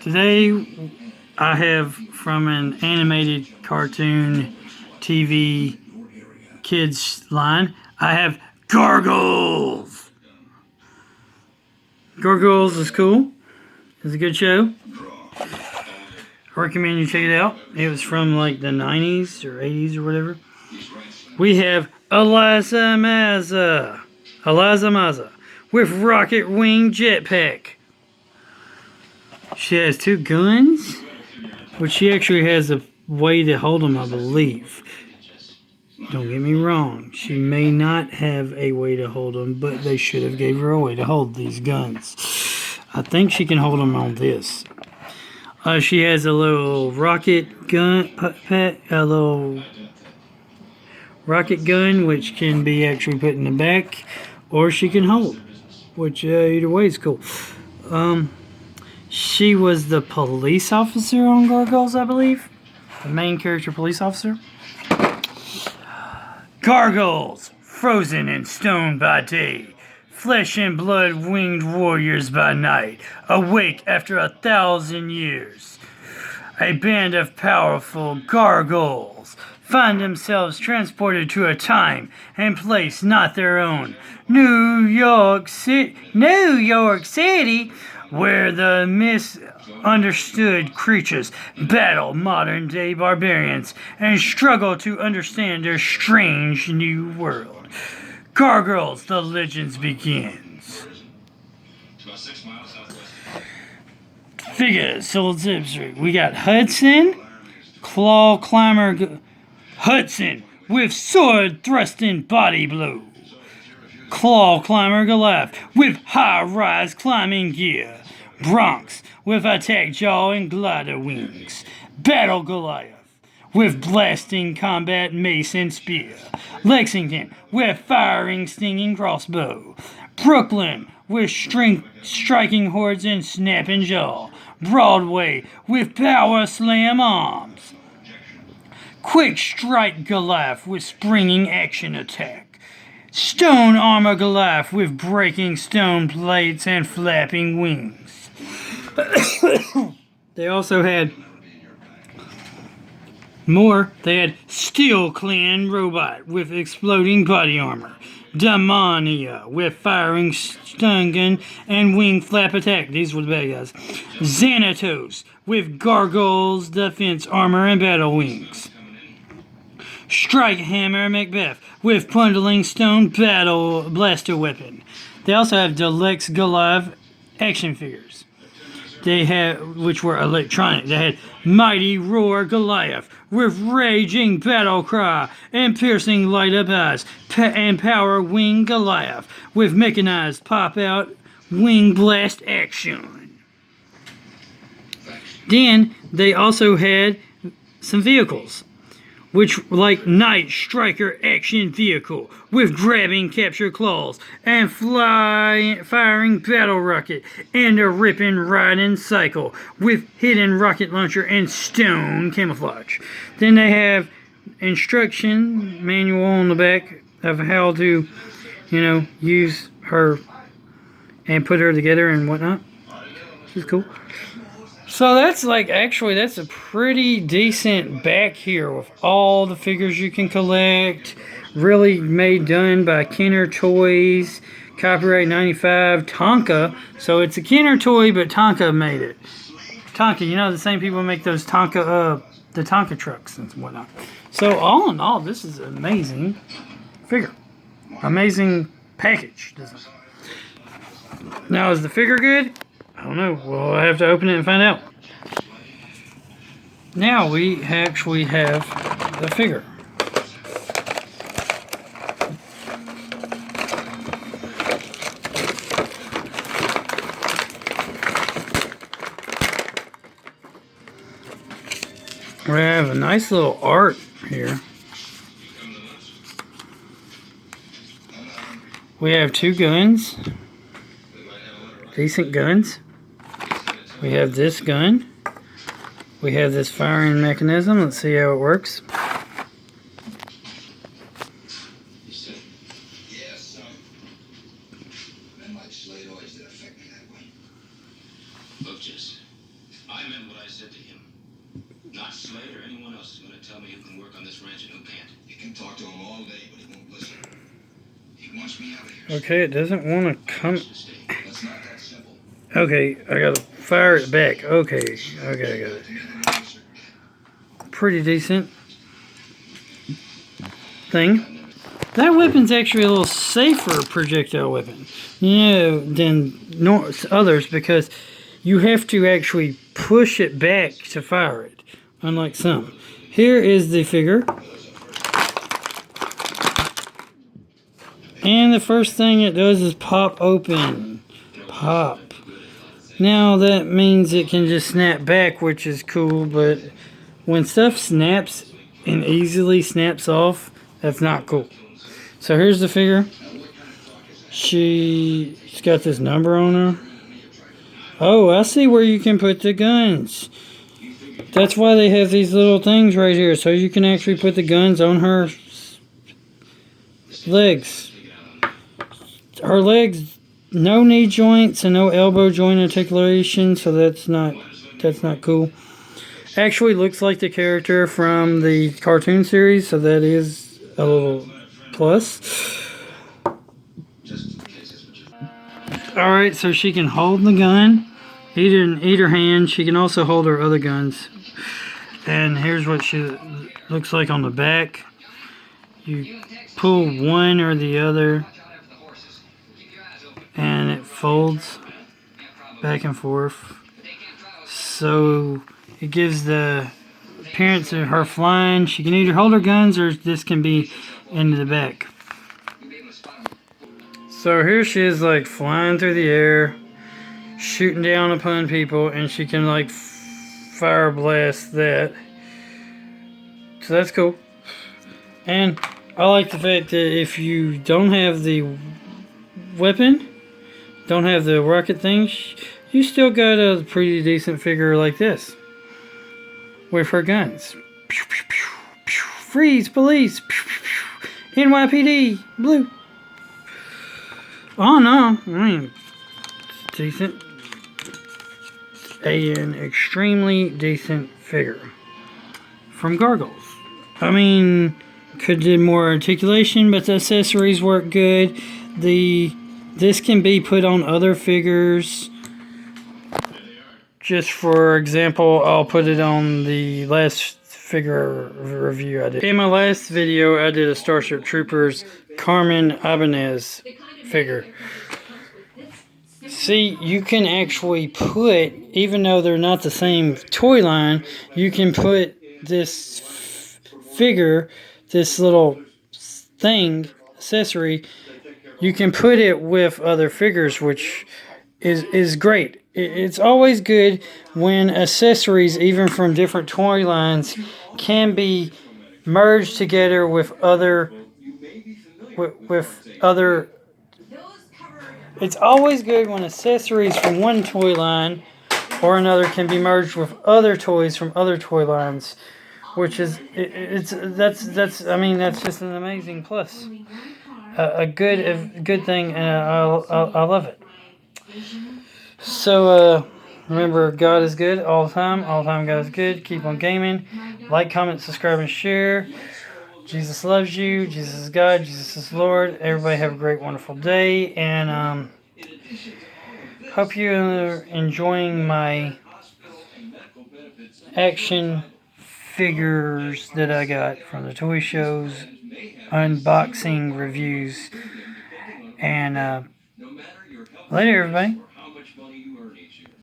Today I have from an animated cartoon TV kids line, I have Gargoyles. Gargoyles is cool. It's a good show. I recommend you check it out. It was from like the 90s or 80s or whatever. We have Elisa Maza. Elisa Maza with rocket wing jetpack. She has two guns, but she actually has a way to hold them, I believe. Don't get me wrong. She may not have a way to hold them, but they should have gave her a way to hold these guns. I think she can hold them on this. She has a little rocket gun, a little rocket gun, which can be actually put in the back, or she can hold, which either way is cool. She was the police officer on Gargoyles, I believe. The main character police officer. Gargoyles, frozen in stone by day, flesh and blood winged warriors by night, awake after 1,000 years. A band of powerful gargoyles find themselves transported to a time and place not their own. New York City, where the misunderstood creatures battle modern-day barbarians and struggle to understand their strange new world. Gargoyles, the legends begins. Figures sold Zipstreak. We got Hudson, claw climber Hudson with sword thrusting body blow. Claw climber Goliath with high-rise climbing gear. Bronx with attack jaw and glider wings. Battle Goliath with blasting combat mace and spear. Lexington with firing stinging crossbow. Brooklyn with striking hordes and snapping jaw. Broadway with power slam arms. Quick strike Goliath with springing action attack. Stone armor Goliath with breaking stone plates and flapping wings. They also had more. They had Steel Clan Robot with exploding body armor. Demonia with firing stun gun and wing flap attack. These were the bad guys. Xanatos with gargoyles defense armor and battle wings. Strike Hammer Macbeth with bundling stone battle blaster weapon. They also have Deluxe Goliath action figures. They had, which were electronic. They had Mighty Roar Goliath with raging battle cry and piercing light up eyes, and Power Wing Goliath with mechanized pop out wing blast action. Then they also had some vehicles, which like Night Striker action vehicle with grabbing capture claws and firing battle rocket and a ripping riding cycle with hidden rocket launcher and stone camouflage. Then they have instruction manual on the back of how to, use her and put her together and whatnot. This is cool. So that's that's a pretty decent back here with all the figures you can collect. Really done by Kenner Toys. Copyright 95, Tonka. So it's a Kenner toy, but Tonka made it. Tonka, the same people make those Tonka, the Tonka trucks and whatnot. So all in all, this is an amazing figure. Amazing package. Now, is the figure good? I don't know. We'll have to open it and find out. Now we actually have the figure. We have a nice little art here. We have two guns. Decent guns. We have this gun. We have this firing mechanism. Let's see how it works. Look, Jess, I meant what I said to him. Not Slade or anyone else is going to tell me who can work on this ranch and who can't. You can talk to him all day, but he won't listen. He wants me out of here. Okay, it doesn't want to come. That's not that simple. Okay, I gotta fire it back. Okay, I got it. Pretty decent thing. That weapon's actually a little safer projectile weapon, than others, because you have to actually push it back to fire it, unlike some. Here is the figure. And the first thing it does is pop open. Pop. Now that means it can just snap back, which is cool, but when stuff snaps and easily snaps off, that's not cool. So here's the figure. She's got this number on her. Oh, I see where you can put the guns. That's why they have these little things right here, so you can actually put the guns on her legs. Her legs, no knee joints and no elbow joint articulation, so that's not cool. Actually looks like the character from the cartoon series, so that is a little plus. Alright, so she can hold the gun, either hand. She can also hold her other guns. And here's what she looks like on the back. You pull one or the other, and it folds back and forth. So it gives the appearance of her flying. She can either hold her guns, or this can be into the back. So here she is, like flying through the air, shooting down upon people, and she can like fire blast that. So that's cool. And I like the fact that if you don't have the weapon, don't have the rocket things, you still got a pretty decent figure like this with her guns. Freeze, police. NYPD, blue. Oh no, I mean, it's decent. An extremely decent figure from Gargoyles. I mean, could do more articulation, but the accessories work good. This can be put on other figures. Just for example, I'll put it on the last figure review I did. In my last video, I did a Starship Troopers Carmen Ibanez figure. See, you can actually put, even though they're not the same toy line, you can put this figure, this little thing, accessory, you can put it with other figures, which is great. It's always good when accessories, even from different toy lines, can be merged together with other. It's always good when accessories from one toy line or another can be merged with other toys from other toy lines, which is that's just an amazing plus, a good thing, and I love it. So remember, God is good all the time. All the time, God is good. Keep on gaming. Like, comment, subscribe, and share. Jesus loves you. Jesus is God. Jesus is Lord. Everybody have a great, wonderful day. And hope you're enjoying my action figures that I got from the toy shows, unboxing reviews. And later, everybody.